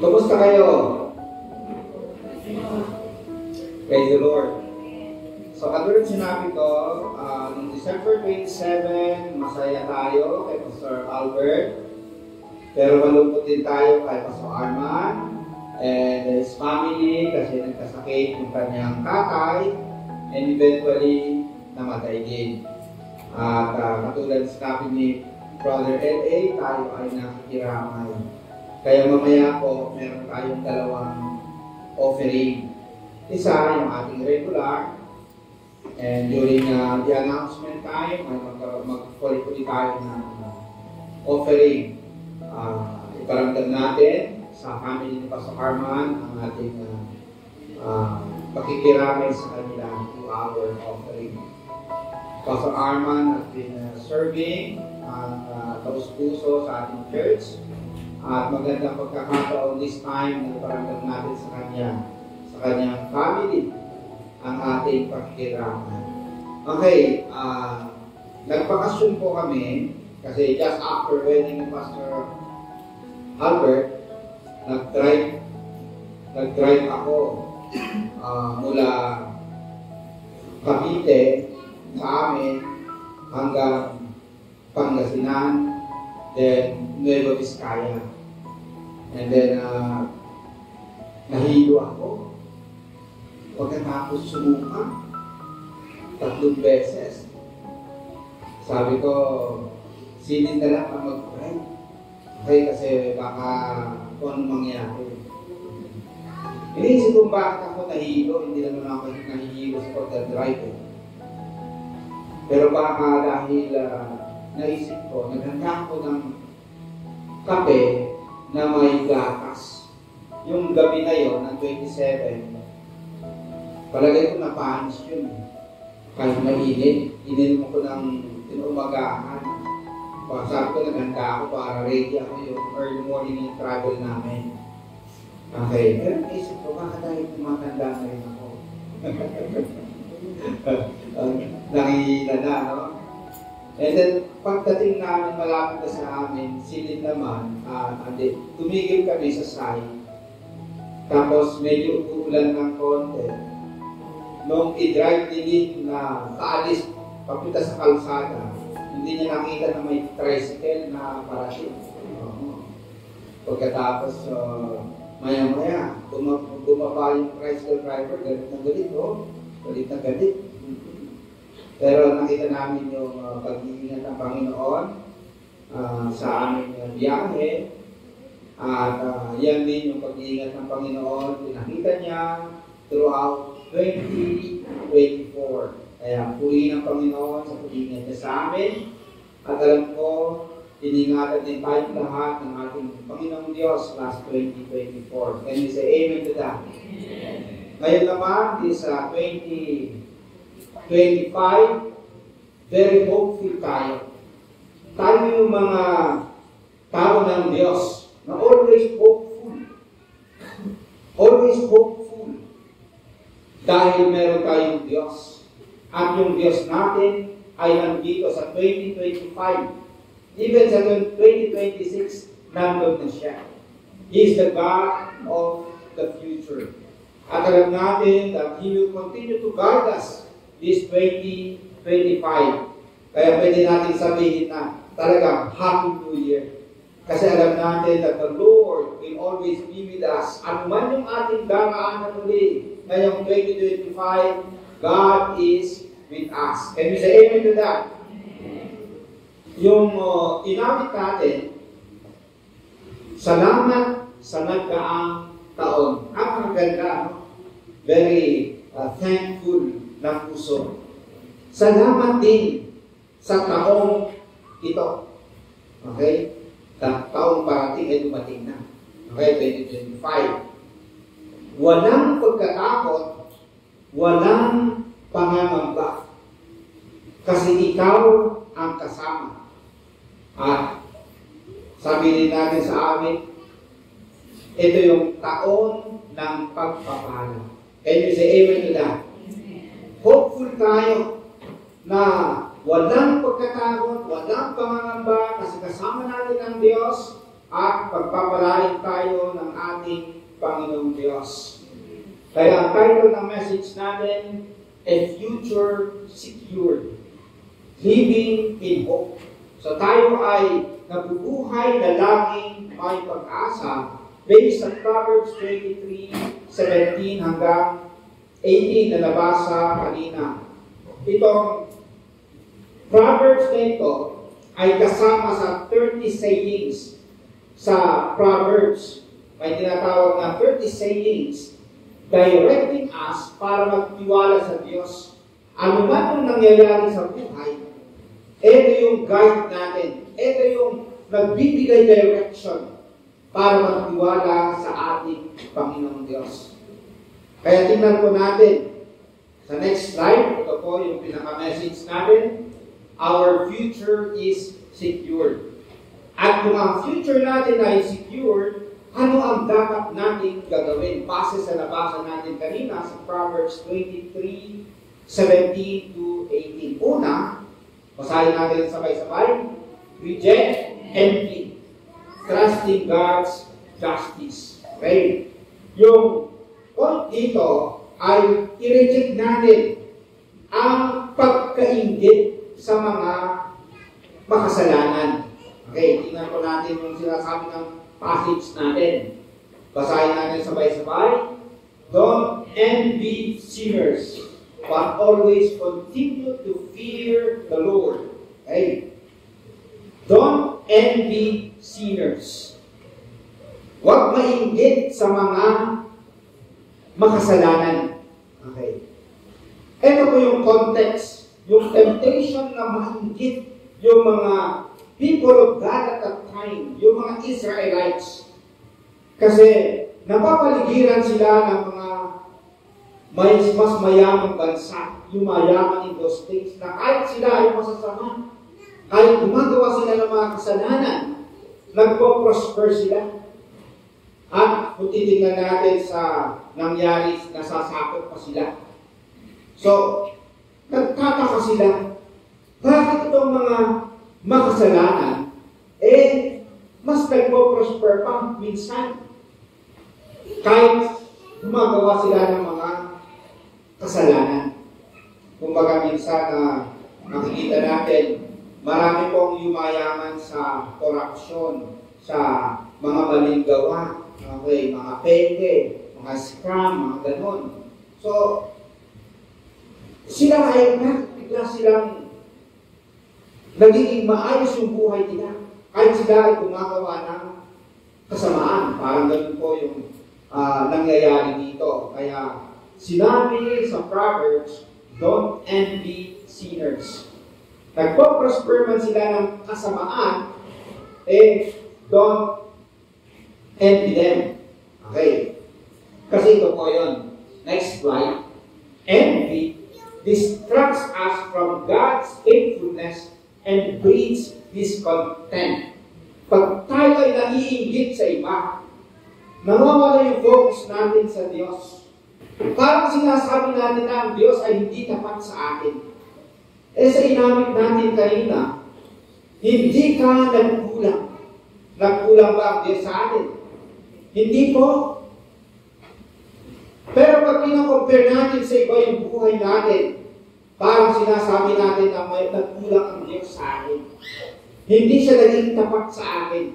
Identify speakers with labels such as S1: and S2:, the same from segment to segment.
S1: Kumusta kayo? Praise the Lord. So, katulad sinabi ko, noong December 27, masaya tayo kay Pastor Albert. Pero malungkot din tayo kay Pastor Arman and his family kasi nagkasakit yung kanyang tatay and eventually namatay din. At katulad sinabi ni Brother L.A., tayo ay nakikiramay. Kaya mamaya po, meron tayong dalawang offering. Isa, yung ating regular. And during the announcement time, ay mag-ulit tayo ng offering. Iparamdam natin sa family ni Pastor Arman ang ating pakikiramay sa kanilang 2-hour offering. Pastor Arman has been serving ang taus-puso sa ating church. At magandang pagkakataon this time na iparamdam natin sa kanyang family ang ating pakikiramay. Okay, nagpakasyon po kami kasi just after wedding ni Pastor Albert, nag-drive ako mula Cavite sa amin hanggang Pangasinan, then Nueva Vizcaya. And then, nahilo ako. Pagkatapos sumuka, 3 beses. Sabi ko, silid na lang ang mag-drive. Okay, kasi baka kung anong mangyari. Iniisip kong bakit ako nahilo, hindi naman ako nahihilo sa pagdadrive. Pero baka dahil naisip ko, naghanda ako ng kape na may gatas. Yung gabi na yon ng 27, palagay ko na panis yun. Kahit mainit, ininom ko ng tinumagahan. Sabi ko, naghanda ako para ready ako yung early morning yung travel namin. Okay, pero naisip ko, baka dahil tumatanda na rin ako. Nakihila na, no? And then, pagdating namin malapit na sa amin, silid naman, tumigil kami sa side. Tapos medyo uulan ng konti. Nung i-drive din na kaalis, papunta sa kalsada, hindi niya nakita na may tricycle na parating. Pagkatapos, maya-maya, bumaba yung tricycle driver, galit na galit, galit na galit. Pero nakita namin yung pag-iingat ng Panginoon sa aming biyahe. At yan din yung pag-iingat ng Panginoon. Pinakita niya throughout 2024. Kaya purihin ng Panginoon sa pag-iingat niya sa amin. At alam ko, iningatan din tayong lahat ng ating Panginoong Diyos last 2024. Can you say amen to that? Ngayon naman, is 2025, very hopeful tayo. Tayo yung mga tao ng Diyos na always hopeful. Always hopeful. Dahil meron tayong Diyos. At yung Diyos natin ay nandito sa 2025. Even sa 2026, nandun na siya. He is the God of the future. At alam natin that He will continue to guide us this 2025. Kaya pwede natin sabihin na talagang Happy New Year. Kasi alam natin that the Lord will always be with us. Ano man yung ating daraanan uli ngayong 2025, God is with us. Can you say amen to that? Yung inawit natin, salamat sa nagdaang taon. Ang maganda, no? Very thankful ng puso. Salamat din sa taong ito. Okay? Taong parating ay dumating na. Okay, 2025. Walang pagkatakot, walang pangangamba. Kasi ikaw ang kasama. At sabi din natin sa amin, ito yung taon ng pagpapala. Can you say amen to that? Hopeful tayo na walang pagkatakot, walang pangangamba kasi kasama natin ang Diyos at pagpapalain tayo ng ating Panginoong Diyos. Kaya ang title ng message natin, A Future Secured, Living in Hope. So tayo ay nabubuhay na laging may pag-asa based sa Proverbs 23:17 hanggang 18 na nabasa kanina. Itong Proverbs na ito ay kasama sa 30 sayings sa Proverbs. May tinatawag na 30 sayings directing us para magtiwala sa Diyos. Ano man ang nangyayari sa buhay, ito yung guide natin. Ito yung nagbibigay direction para magtiwala sa ating Panginoong Diyos. Kaya tingnan po natin sa next slide. Ito po yung pinaka-message natin. Our future is secured. At kung ang future natin ay secured, ano ang dapat natin gagawin? Base sa nabasa natin kanina sa Proverbs 23:17 to 18. Una, basahin natin sabay-sabay. Reject envy. Trusting God's justice. Okay? Yung point dito ay i-reject natin ang pagkainggit sa mga makasalanan. Okay, tingnan po natin yung sinasabi ng passage natin. Basahin natin sabay-sabay. Don't envy sinners, but always continue to fear the Lord. Okay? Don't envy sinners. Huwag mainggit sa mga makasalanan. Okay. Ito po yung context, yung temptation na mainggit yung mga people of God at that time, yung mga Israelites. Kasi napapaligiran sila ng mga mas mayamang bansa, yung mayaman in those days, na kahit sila ay masasama, kahit gumagawa sila ng mga kasalanan, nagpo-prosper sila. At kung titingnan natin sa nangyari, nasasakot pa sila. So, nagtataka sila, bakit itong mga makasalanan, mas nagpo-prosper pa minsan. Kahit gumagawa sila ng mga kasalanan. Kumbaga minsan na makikita natin, marami pong yumayaman sa korupsyon, sa mga maling gawa. Okay, mga peke, mga scam, mga ganon. So, sila ay bigla silang nagiging maayos yung buhay nila. Kahit sila ay gumagawa ng kasamaan. Parang ganon po yung nangyayari dito. Kaya, sinabi sa Proverbs, don't envy sinners. Nagpo-prosper man sila ng kasamaan, don't envy them. Okay. Kasi ito po yun. Next slide. Envy distracts us from God's faithfulness and breeds discontent. Pag tayo ay naiinggit sa iba, nawawala yung focus natin sa Diyos. Parang sinasabi natin na ang Diyos ay hindi tapat sa atin. Sa inamit natin kanina, hindi ka nagkulang. Nagkulang ba ang Diyos sa atin? Hindi po. Pero pag kino-compare natin sa iba yung buhay natin, parang sinasabi natin na may nagkulang ang Diyos sa akin. Hindi siya naging tapat sa akin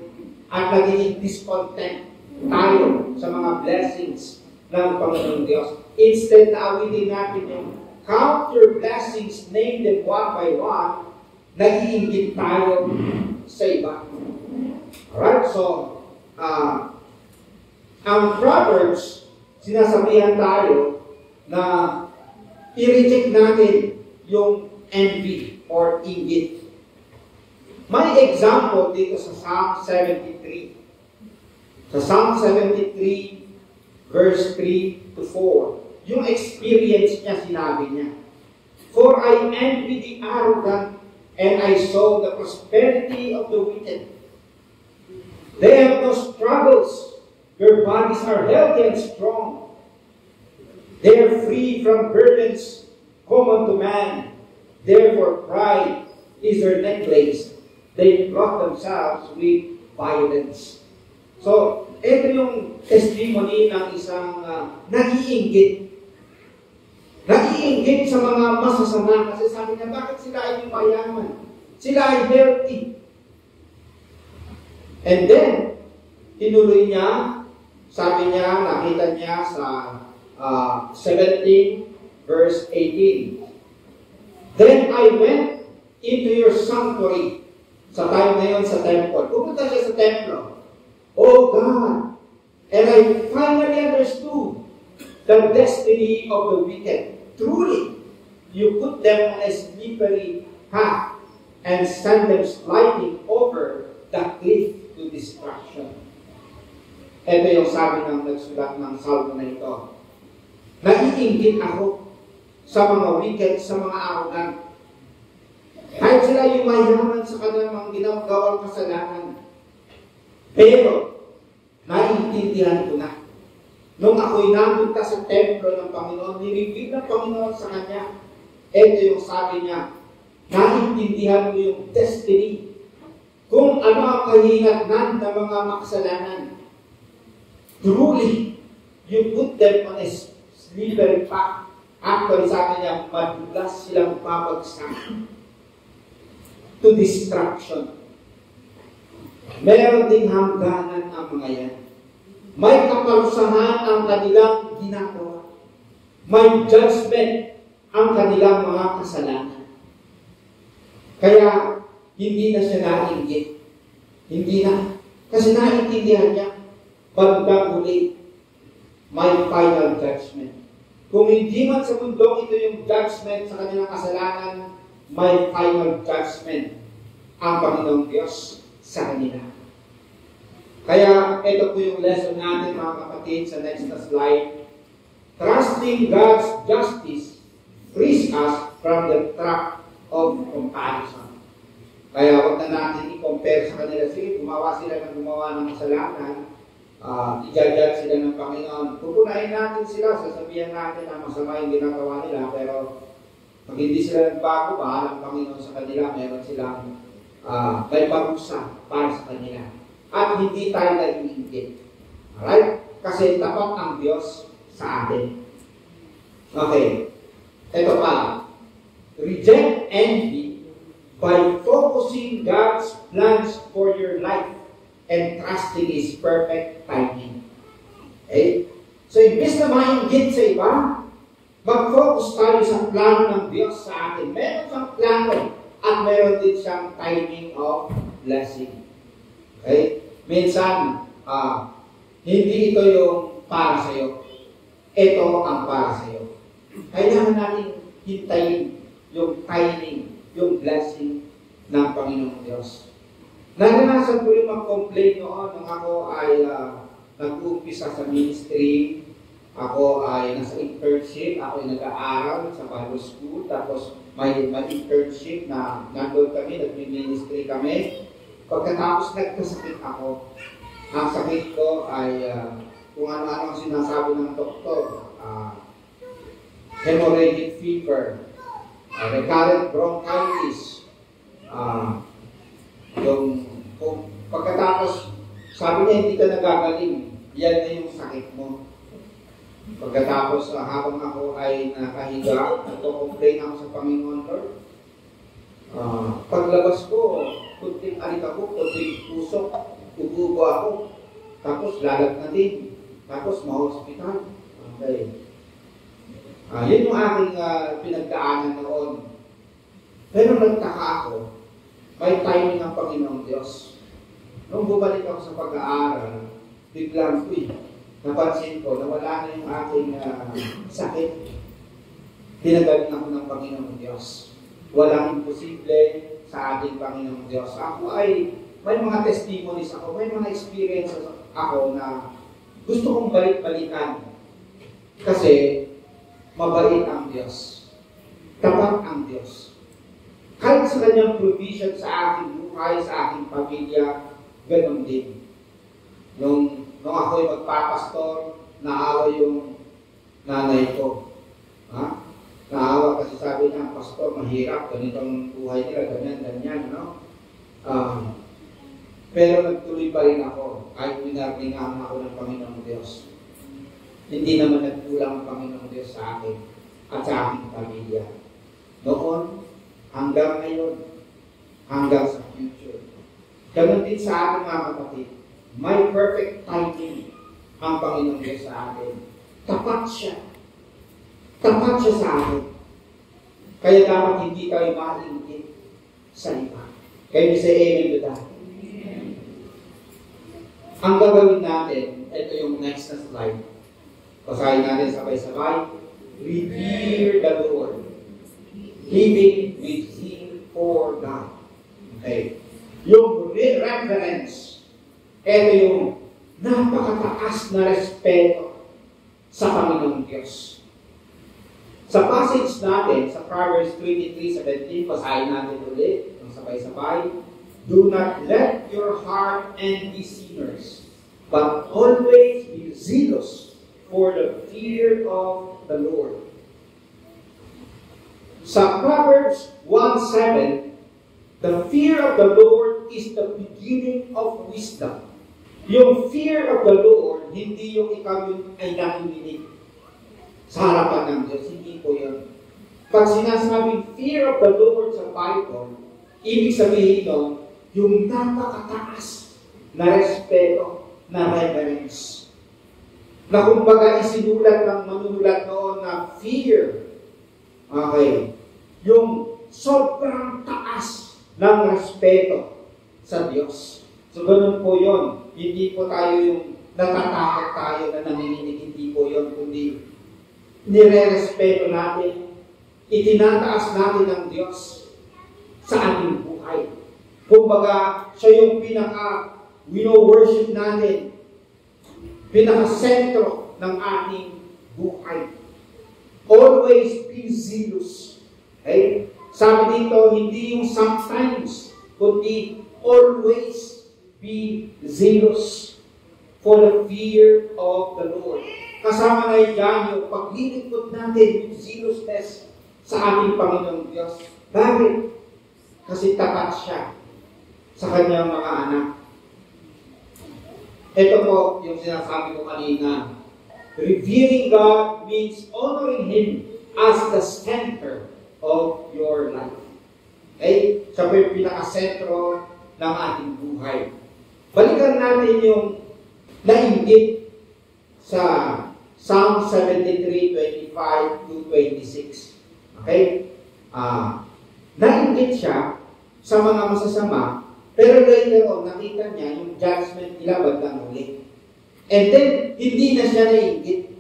S1: at naging discontent tayo sa mga blessings ng Panginoong Diyos. Instead na awitin natin yung count your blessings, name them one by one, nag-iinggit tayo sa iba. Alright, so, ang Proverbs, sinasabihan tayo na i-reject natin yung envy or inggit. May example dito sa Psalm 73. Sa Psalm 73, verse 3 to 4, yung experience niya, sinabi niya, For I envy the arrogant, and I saw the prosperity of the wicked. They have no struggles. Their bodies are healthy and strong. They are free from burdens common to man. Therefore pride is their necklace. They clothe themselves with violence. So, ito yung testimony ng isang nag-iinggit. Nag-iinggit sa mga masasama kasi sabi niya, bakit sila ay mayaman? Sila ay healthy. And then, tinuloy niya, sabi niya, nakita niya sa 17 verse 18. Then I went into your sanctuary. Sa time na yun sa temple. Pumunta siya sa templo. Oh God! And I finally understood the destiny of the wicked. Truly, you put them on a slippery path and send them sliding over the cliff to destruction. Ito yung sabi ng nagsulat ng salmo na ito. Naiinggit ako sa mga wicked, sa mga arrogant. Kahit sila yung mayaman sa kanilang mga ginagawang kasalanan. Pero, naiintindihan ko na. Nung ako'y namunta sa templo ng Panginoon, niribig ng Panginoon sa kanya. Ito yung sabi niya, naiintindihan ko yung destiny. Kung ano ang kahinatnan ng mga makasalanan. Truly, you put them on a slippery path. Actually, sabi niya, madulas silang babagsak to destruction. Meron ding hangganan ang mga yan. May kaparusahan ang kanilang ginagawa. May judgment ang kanilang mga kasalanan. Kaya, hindi na siya nainggit. Hindi na. Kasi naintindihan niya, bandang huli, may final judgment. Kung hindi man sa mundong ito yung judgment sa kanilang kasalanan, may final judgment ang Panginoong Diyos sa kanila. Kaya ito po yung lesson natin mga kapatid sa next na slide. Trusting God's justice frees us from the trap of comparison. Kaya huwag na natin i-compare sa kanila. Sige, gumawa sila ng gumawa ng kasalanan, i-judge sila ng Panginoon. Pupunahin natin sila, sasabihan natin na masama yung ginagawa nila, pero pag hindi sila nagbago, bahalang Panginoon sa kanila, meron silang may parusa para sa kanila. At hindi tayo naiinggit. Alright? Kasi tapat ang Diyos sa atin. Okay. Ito pa. Reject envy by focusing God's plans for your life and trusting His perfect timing. Okay? So, imbis na mainggit sa iba, mag-focus tayo sa plano ng Diyos sa atin. Meron siyang plano at meron din siyang timing of blessing. Okay? Minsan, hindi ito yung para sa'yo. Ito ang para sa'yo. Kailangan natin hintayin yung timing, yung blessing ng Panginoong Diyos. Naranasan ko yung mag-complain noon nung ako ay nag-uumpisa sa ministry. Ako ay nasa internship, ako ay nag-aaral sa Bible School, tapos may internship na nandun kami, nag-ministry kami. Pagkatapos nagkasakit ako. Ang sakit ko ay kung ano-ano ang sinasabi ng doktor. Hemorrhagic fever, recurrent bronchitis, kung pagkatapos sabi niya hindi ka nagagaling, yan na yung sakit mo. Pagkatapos habang ako ay nakahiga, nagko-complain ako sa Panginoon, Lord. Paglabas ko, kunting alikabok, kunting pusok, ububo ako, tapos lalagnatin, tapos ma-hospital. Okay. Yun yung aking pinagdaanan noon. Pero nagtaka ako, may timing ang Panginoong Diyos. Nung bumalik ako sa pag-aaral, biglang, napansin ko na wala na yung aking sakit. Tinagaling ako ng Panginoong Diyos. Walang imposible sa ating Panginoong Diyos. Ako ay, may mga testimonies ako, may mga experiences ako na gusto kong balik-balikan. Kasi, mabait ang Diyos. Tapat ang Diyos. Kahit sa kanyang provision sa aking buhay, sa aking pamilya, ganun din. Nung ako'y magpapastor, naawa yung nanay ko. Naawa kasi sabi niya, pastor, mahirap, ganitong buhay nila, ganyan, no? Pero nagtuloy pa rin ako. kahit pinaglingaan ako ng Panginoong Diyos, hindi naman nagkulang ang Panginoong Diyos sa akin at sa aking pamilya. Noon, hanggang ngayon, hanggang sa future. Ganon din sa ating mga kapatid. May perfect timing ang Panginoong Diyos sa atin. Tapat siya. Tapat siya sa atin. Kaya dapat hindi tayo maingit sa iba. Kayo say amen to that. Ang gagawin natin, ito yung next na slide. Basahin natin sabay-sabay. Revere the Lord. Living with Him for God. Okay. Yung reverence, ito yung napakataas na respeto sa Panginoong Diyos. Sa passage natin, sa Proverbs 23:17, basahin natin ulit, ng sabay-sabay. Do not let your heart envy sinners, but always be zealous for the fear of the Lord. Sa Proverbs 1:7, the fear of the Lord is the beginning of wisdom. Yung fear of the Lord, hindi yung ikaw yung ay nakikinig sa harapan ng Diyos. Hindi po yun. Pag sinasabing fear of the Lord sa Bible, ibig sabihin nun, yung napakataas na respeto, na reverence. Na kumbaga isinulat ng manunulat noon na fear. Okay. Yung sobrang taas ng respeto sa Diyos. So, ganun po yun. Hindi po tayo yung natatakot tayo na nanginginig. Hindi po yun. Kundi nire-respeto natin, itinataas natin ang Diyos sa ating buhay. Kumbaga, siya yung worship natin, pinaka-sentro ng ating buhay. Always be zealous. Okay? Sabi dito, hindi yung sometimes, kundi always be zealous for the fear of the Lord. Kasama na yan yung paglilingkod natin, yung zealousness sa ating Panginoong Diyos. Bakit? Kasi tapat siya sa kanyang mga anak. Ito po yung sinasabi ko kanina. Revering God means honoring Him as the center of your life. Okay? Siya po yung pinaka-sentro ng ating buhay. Balikan natin yung nainggit sa Psalm 73:25-26. Okay? Nainggit siya sa mga masasama, pero later on, nakita niya yung judgment nila bandang huli. And then, hindi na siya nainggit.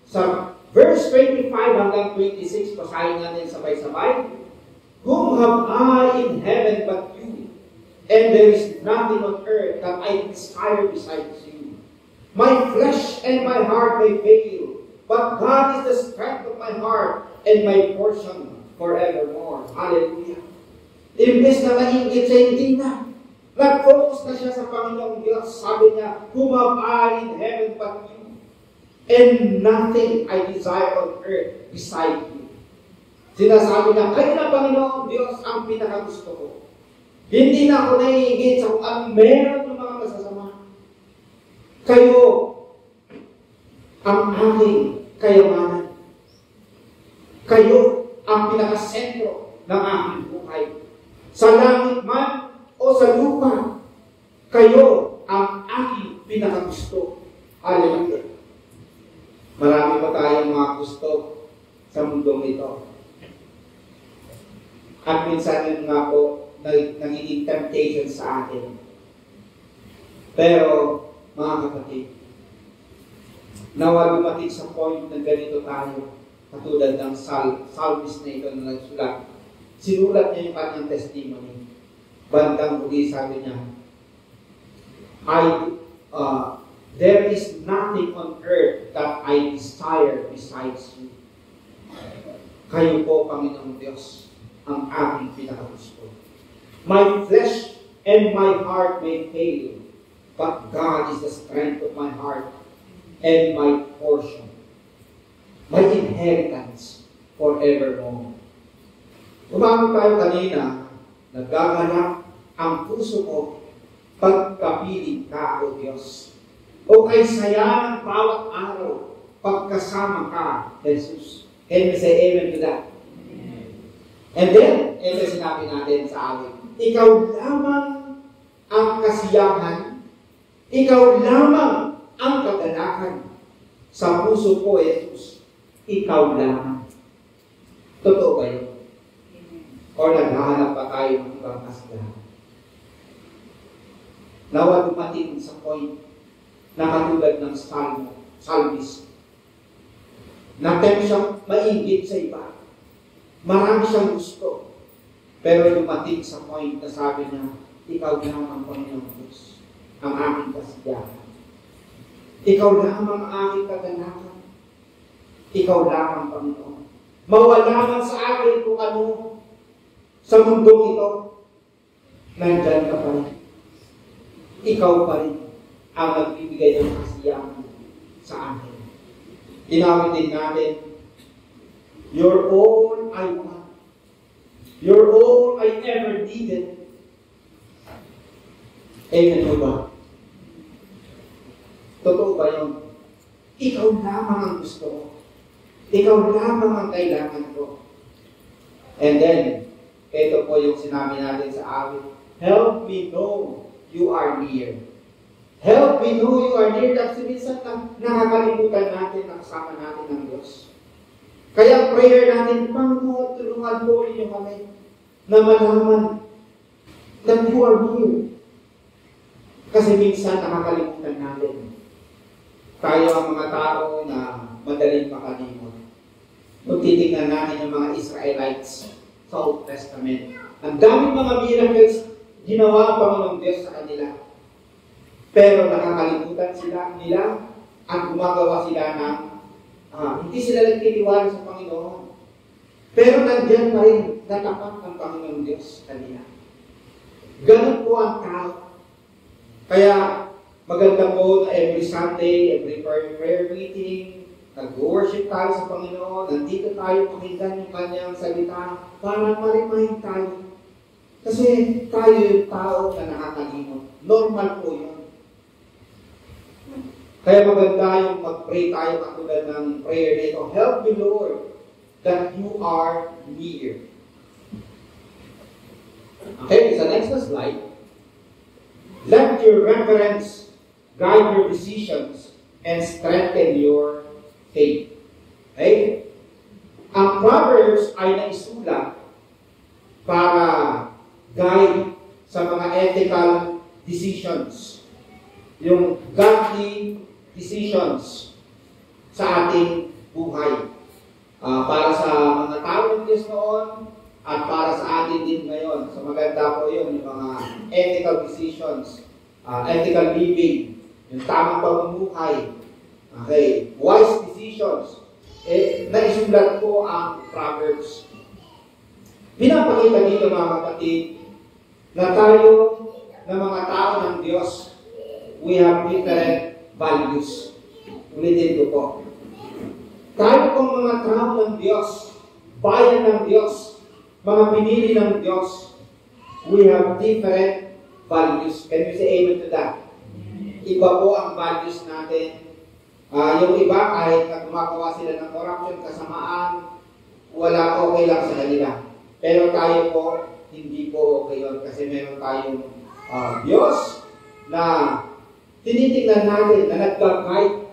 S1: Sa verse 25 hanggang 26, basahin natin sabay-sabay. Whom have I in heaven but you? And there is nothing on earth that I desire besides you. My flesh and my heart may fail, but God is the strength of my heart and my portion forevermore. Hallelujah. Imbes na nainggit siya, hindi na. Nag-focus na siya sa Panginoong Diyos. Sabi niya, whom have I in heaven but you? And nothing I desire on earth beside you. Sinasabi niya, kayo na Panginoong Diyos ang pinakagusto ko. Hindi na ako naiingit sa kung anong meron ng mga masasama. Kayo ang aking kayamanan. Kayo ang pinakasentro ng aking buhay. Sa langit man o sa lupa, kayo ang aking pinakagusto. Hallelujah. Marami pa tayong mga gusto sa mundong ito. At minsan yun nga po, nagiging temptation sa atin. Pero, mga kapatid, nawa dumating sa point na ganito tayo, katulad ng psalmist na ito na nagsulat. Sinulat niya yung kanyang testimony. Bandang huli, sabi niya, there is nothing on earth that I desire besides you. Kayo po, Panginoong Diyos, ang aking pinakagusto. My flesh and my heart may fail, but God is the strength of my heart and my portion, my inheritance forevermore. Umamon tayo kanina, nagaganap ang puso ko pagkapiling ka, O Diyos. O kay saya ng bawat araw, pagkasama ka, Jesus. Can we say amen to that? And then, ito sinabi natin sa amin, ikaw lamang ang kasiyahan, ikaw lamang ang kaganahan sa puso ko, Jesus. Ikaw lamang. Totoo ba yun? O naghahanap pa tayo ng ibang kasiyahan? Nawa dumating sa point na katulad ng psalmist, na tayo siyang maingit sa iba. Marami siyang gusto. Pero dumating sa point na sabi niya, ikaw lamang, Panginoon Diyos, ang aking kasiyahan. Ikaw lamang ang aking kaganahan. Ikaw lamang, Panginoon. Mawala man sa akin kung ano sa mundong ito, nandyan ka pa rin. Ikaw pa rin ang nagbibigay ng kasiyahan sa akin. Ginamit din natin, you're all I want. You're all I ever needed. Amen mo ba? Totoo ba yun? Ikaw lamang ang gusto ko. Ikaw lamang ang kailangan ko. And then, ito po yung sinabi natin sa awit. Help me know you are near. Help me know you are near. Kasi minsan nakakalimutan natin na kasama natin ng Diyos. Kaya prayer natin, Panginoon, tulungan po ninyo kami na malaman na you are near. Kasi minsan nakakalimutan natin. Tayo ang mga tao na madaling makalimot. Kung titignan natin yung mga Israelites sa Old Testament, ang daming mga miracles ginawa ang Panginoong Diyos sa kanila. Pero nakakalimutan sila nila at gumagawa sila ng hindi sila nagtitiwala sa Panginoon. Pero nandiyan pa rin natapat ang Panginoong Diyos sa kanila. Ganun po ang tao. Kaya maganda po na every Sunday, every prayer meeting, nag-worship tayo sa Panginoon, nandito tayo pakinggan yung Kanyang salita para ma-remind tayo. Kasi tayo yung tao na nakakalimot. Normal po yun. Kaya maganda yung mag-pray tayo katulad ng prayer nito. Help me, Lord, that you are near. Okay, sa next slide. Let your reverence guide your decisions and strengthen your faith. Okay? Ang Proverbs ay naisulat para guide sa mga ethical decisions. Yung godly decisions sa ating buhay. Para sa mga tao ng Diyos noon at para sa atin din ngayon. So maganda po yun, yung mga ethical decisions, ethical living, yung tamang pamumuhay, okay, wise decisions. Naisulat po ang Proverbs. Pinapakita dito mga kapatid na tayo na mga tao ng Diyos, we have different values. Ulitin ko po. Tayo pong mga tao ng Diyos, bayan ng Diyos, mga pinili ng Diyos, we have different values. Can you say amen to that? Iba po ang values natin. Yung iba, kahit na gumagawa sila ng corruption, kasamaan, wala, okay lang sa kanila. Pero tayo po, hindi po okay yun. Kasi meron tayong Diyos na tinitingnan natin na nag-guide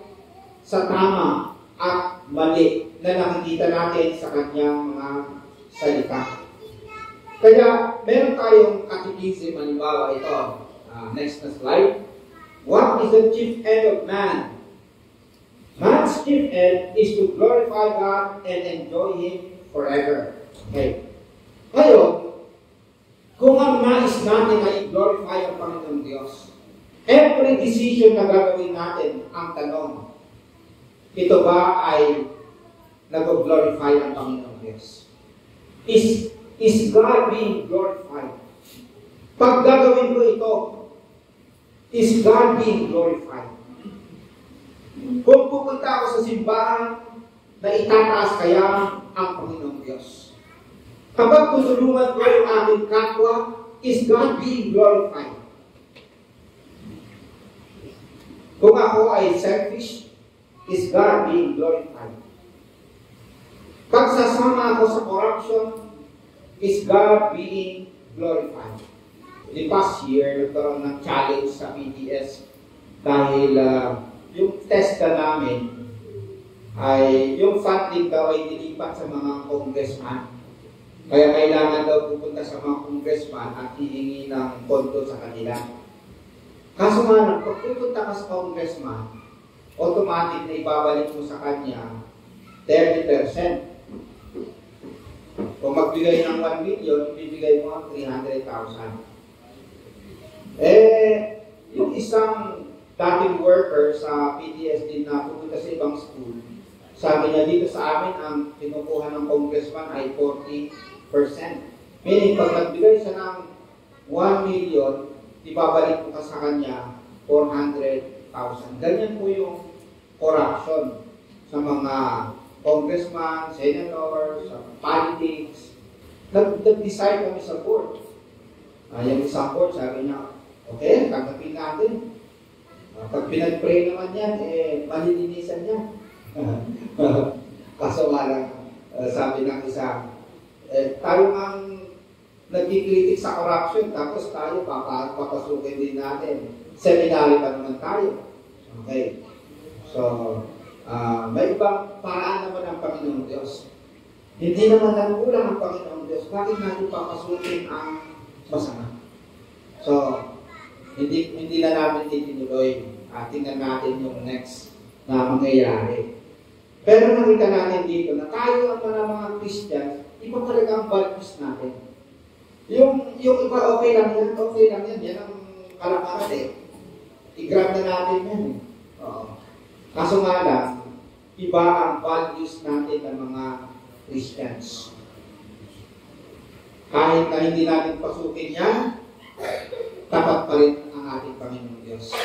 S1: sa tama at mali na nakikita natin sa kanyang mga salita. Kaya meron tayong catechism, halimbawa ito. Next na slide. What is the chief end of man? Man's chief end is to glorify God and enjoy Him forever. Okay. Ngayon, kung ang nais natin ay glorify ang Panginoong Diyos, every decision na gagawin natin, ang tanong, ito ba ay nag-glorify ang Panginoong Diyos? Is God being glorified? Pag gagawin ko ito, is God being glorified? Kung pupunta ako sa simbahan, na itataas kaya ang Panginoong Diyos. Kapag tutulungan ko yung aking kapwa, is God being glorified? Kung ako ay selfish, is God being glorified? Pag sasama ako sa corruption, is God being glorified? The past year, nagkaroon ng challenge sa PTS dahil yung test na namin ay yung funding daw ay nilipat sa mga congressman. Kaya kailangan daw pupunta sa mga congressman at hihingi ng pondo sa kanila. Kaso nga, pag pupunta ka sa congressman, automatic na ibabalik mo sa kanya 30%. Kung magbigay ng 1 million, ibibigay mo ang 300,000. Yung isang dating worker sa PTS din na pupunta sa ibang school, sabi niya dito sa amin, ang kinukuha ng congressman ay 40%. Meaning, pag nagbigay siya ng 1 million, ibabalik mo ka sa kanya 400,000. Ganyan po yung corruption sa mga congressman, senators, sa politics. Nag-decide kami sa board. Yung isang board, sabi niya, okay, tanggapin natin. Pag pinag-pray naman yan, malilinisan niya. Kaso lang, sabi ng isa, tayo ang nagkikritik sa corruption, tapos tayo papasukin din natin. Seminary pa naman tayo. Okay. So, may ibang paraan naman ang Panginoong Diyos. Hindi naman nangkulang ang Panginoong Diyos. Bakit natin papasukin ang masama? So, hindi na namin itinuloy. Tingnan natin yung next na mangyayari. Pero nakita natin dito na tayo ang mga Christians, iba talaga ang values natin. Yung iba, okay lang yan. Yan ang kalakaran eh. I-grab na natin yan eh. Kaso nga lang, iba ang values natin ng mga Christians. Kahit na hindi natin pasukin yan, tapat pa rin ang ating Panginoong Diyos.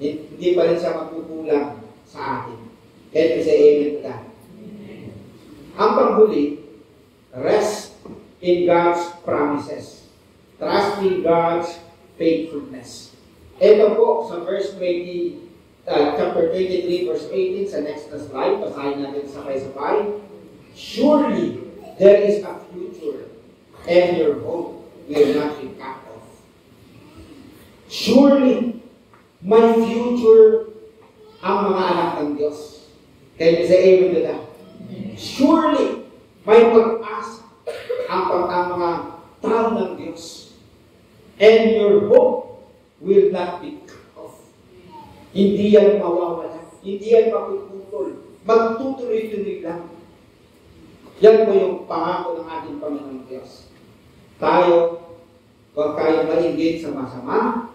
S1: Hindi pa rin siya magkukulang sa atin. Kaya may say amen to that. Ang panghuli, rest in God's promises. Trust in God's faithfulness. Ito po sa verse 20, chapter 23, verse 18, sa next na slide, basahin natin sabay-sabay. Surely there is a future, and your hope will not be cut off. Surely, may future ang mga anak ng Diyos. Can you say amen to that? Surely, may pag-asa ang mga tao ng Diyos. And your hope will not be cut off. Hindi yan mawawala. Hindi yan mapuputol. Magtutuloy-tuloy lang. Yan po yung pangako ng ating Panginoong Diyos. Tayo, huwag tayong maingit sa masama.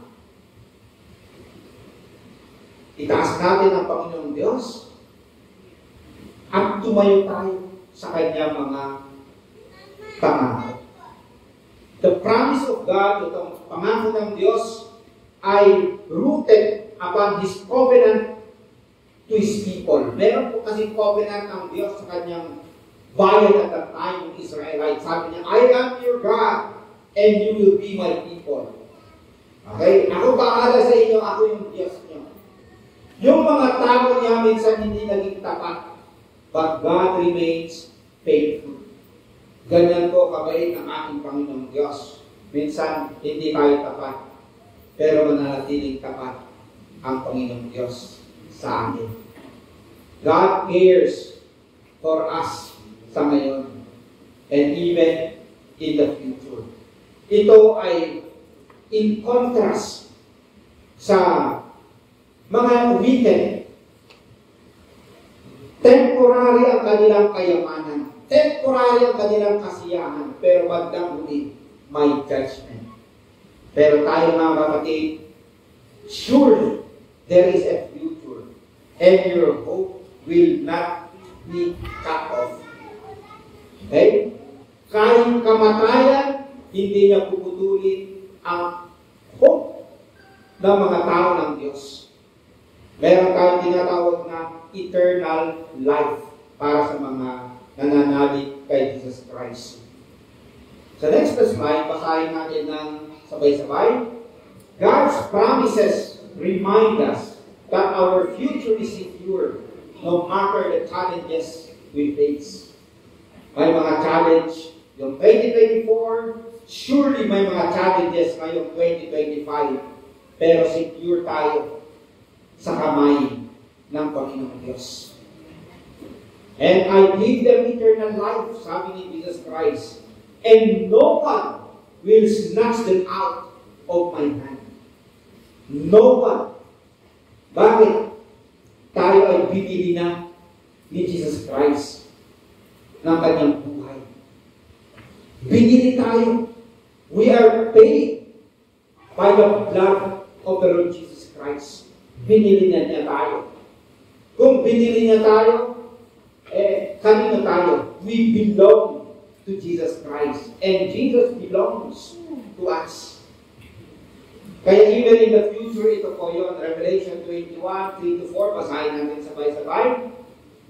S1: Itaas natin ang Panginoong Diyos at tumayo tayo sa kanyang mga pangako. The promise of God, itong pangako ng Diyos, ay rooted upon His covenant to His people. Meron po kasi covenant ang Diyos sa kanyang bayan at that time ng Israelite. Sabi niya, I am your God and you will be my people. Okay? Ako bahala sa inyo, ako yung Diyos niyo. Yung mga tao niya minsan hindi naging tapat, but God remains faithful. Ganyan po kabait ang ating Panginoong Diyos. Minsan hindi tayo tapat, pero mananatiling tapat ang Panginoong Diyos sa atin. God cares for us sa ngayon and even in the future. Ito ay in contrast sa mga wicked. Temporary ang kanilang kayamanan. Temporary ang kanilang kasiyahan. Pero bandang huli, may judgment. Pero tayo mga kapatid, surely there is a future and your hope will not be cut off. Okay? Kahit kamatayan, hindi niya puputulin ang hope ng mga tao ng Diyos. Meron tayong tinatawag na eternal life para sa mga nananalig kay Jesus Christ. Sa next slide, basahin natin ng sabay-sabay. God's promises remind us that our future is secure no matter the challenges we face. May mga challenge yung 2024, surely may mga challenges ngayong 2025, pero secure tayo sa kamay ng Panginoong Diyos. And I give them eternal life, sabi ni Jesus Christ, and no one will snatch them out of my hand. No one. Bakit? Tayo ay binili na ni Jesus Christ ng kanyang buhay. Binili tayo. We are paid by the blood of the Lord Jesus Christ. Binili na niya tayo. Kung binili niya tayo, kanino tayo? We belong to Jesus Christ. And Jesus belongs to us. Kaya even in the future, ito po yun, Revelation 21, 3-4, basahin natin sabay-sabay.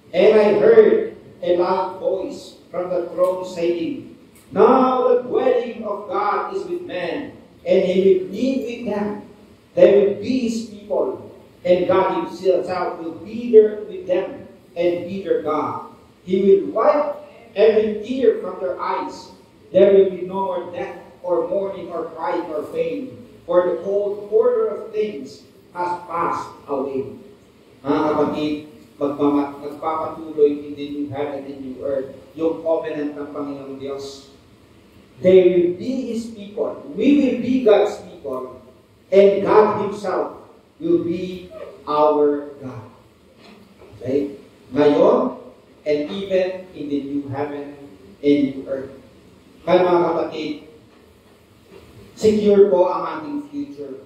S1: And I heard a loud voice from the throne saying, now the dwelling of God is with men, and He will live with them. They will be His people, and God Himself will be there with them, and be their God. He will wipe every tear from their eyes. There will be no more death, or mourning, or crying, or pain, for the old order of things has passed away. Mga kapatid, magpapatuloy in the new heaven and new earth, yung covenant ng Panginoong Diyos. They will be His people. We will be God's people. And God Himself will be our God. Okay? Ngayon, and even in the new heaven and new earth. Kaya mga kapatid, secure po ang ating future.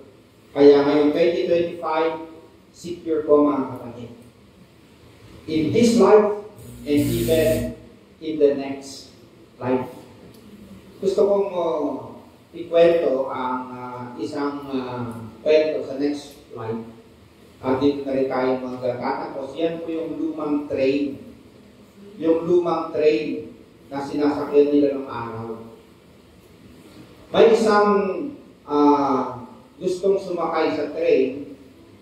S1: Kaya ngayong 2025, secure po mga kapatid. In this life, and even in the next life. Gusto kong ikwento ang isang kwento sa next slide. At dito na rin tayo magtatapos. Yan po yung lumang train. Yung lumang train na sinasakyan nila ng araw. May isang gustong sumakay sa train,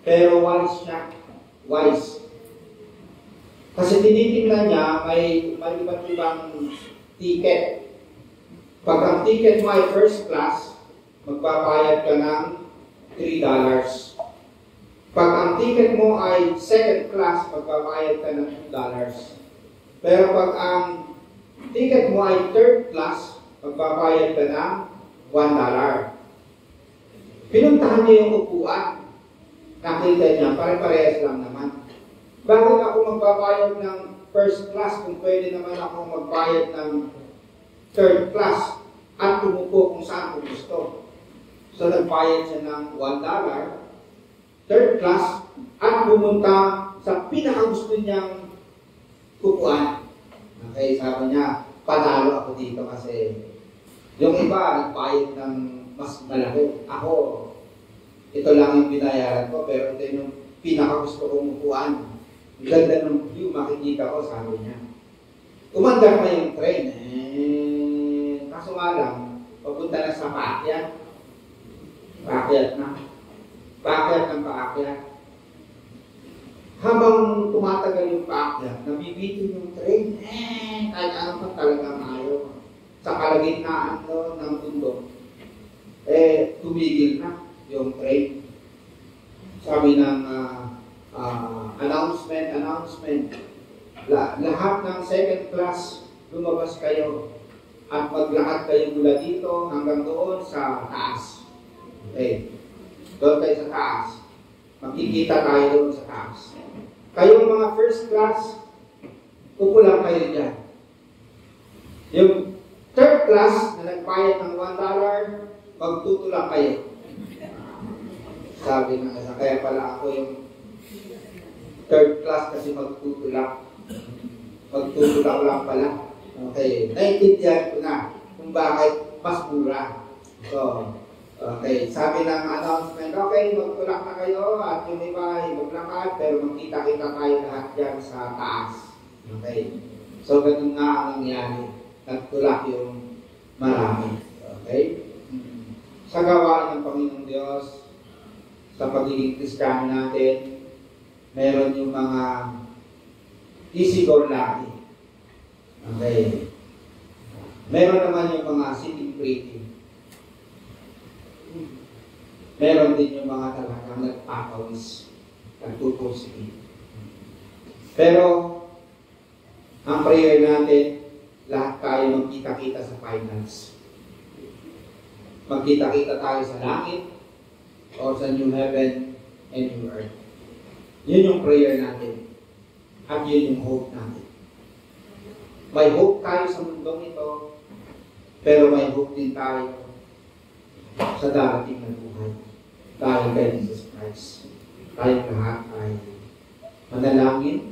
S1: pero wise siya. Wise. Kasi tinitingnan niya, may iba't ibang ticket. Pag ang ticket mo ay first class, magbabayad ka ng $3. Pag ang ticket mo ay second class, magbabayad ka ng $2. Pero pag ang ticket mo ay third class, magbabayad ka ng $1. Pinuntahan niya yung upuan. Nakita niya, pare-parehas lang naman. Bakit ako magbabayad ng first class kung pwede naman ako magbayad ng third class at tumupo kung saan ko gusto? So nagbayad siya ng $1, third class, at pumunta sa pinakagusto niyang upuan. Okay, sabi niya, panalo ako dito kasi yung iba nagbayad ng mas malaki. Ako, ito lang yung binayaran ko, pero ito yung pinakagusto kong upuan. Ang ganda ng view, makikita ko, sabi niya. Umandar na yung train. Kaso nga lang, papunta na sa paakyat. Paakyat na. Paakyat ng paakyat. Habang tumatagal yung paakyat, nabibitin yung train. Kahit ano pa talagang ayaw. Sa kalagitnaan ng bundok, tumigil na yung train. Sabi ng announcement. Lahat ng second class, lumabas kayo at maglakad kayo mula dito hanggang doon sa taas. Okay. Doon kayo sa taas. Makikita tayo doon sa taas. Kayong mga first class, upo lang kayo dyan. Yung third class na nagbayad ng $1, magtutulak kayo. Sabi ng isa, kaya pala ako yung third class kasi magtutulak. Magtutulak lang pala. Okay, naiintindihan ko na kung bakit mas mura. So, okay, sabi ng announcement, okay, magtulak na kayo at yung iba ay maglakad, pero magkita-kita tayo lahat dyan sa taas. Okay, so ganun nga ang nangyari. Nagtulak yung marami. Okay? Sa gawain ng Panginoong Diyos, sa pagiging Kristiyano natin, Meron yung mga easy-go lucky. Okay. Meron naman yung mga sitting pretty. Meron din yung mga talagang nagpapawis, nagtutusin. Pero, ang prayer natin, lahat tayo magkita-kita sa finance. Magkita-kita tayo sa langit o sa new heaven and new earth. Yun yung prayer natin. At yun yung hope natin. May hope tayo sa mundong ito, pero may hope din tayo sa darating na buhay. Dahil kay Jesus Christ. Tayong lahat ay manalangin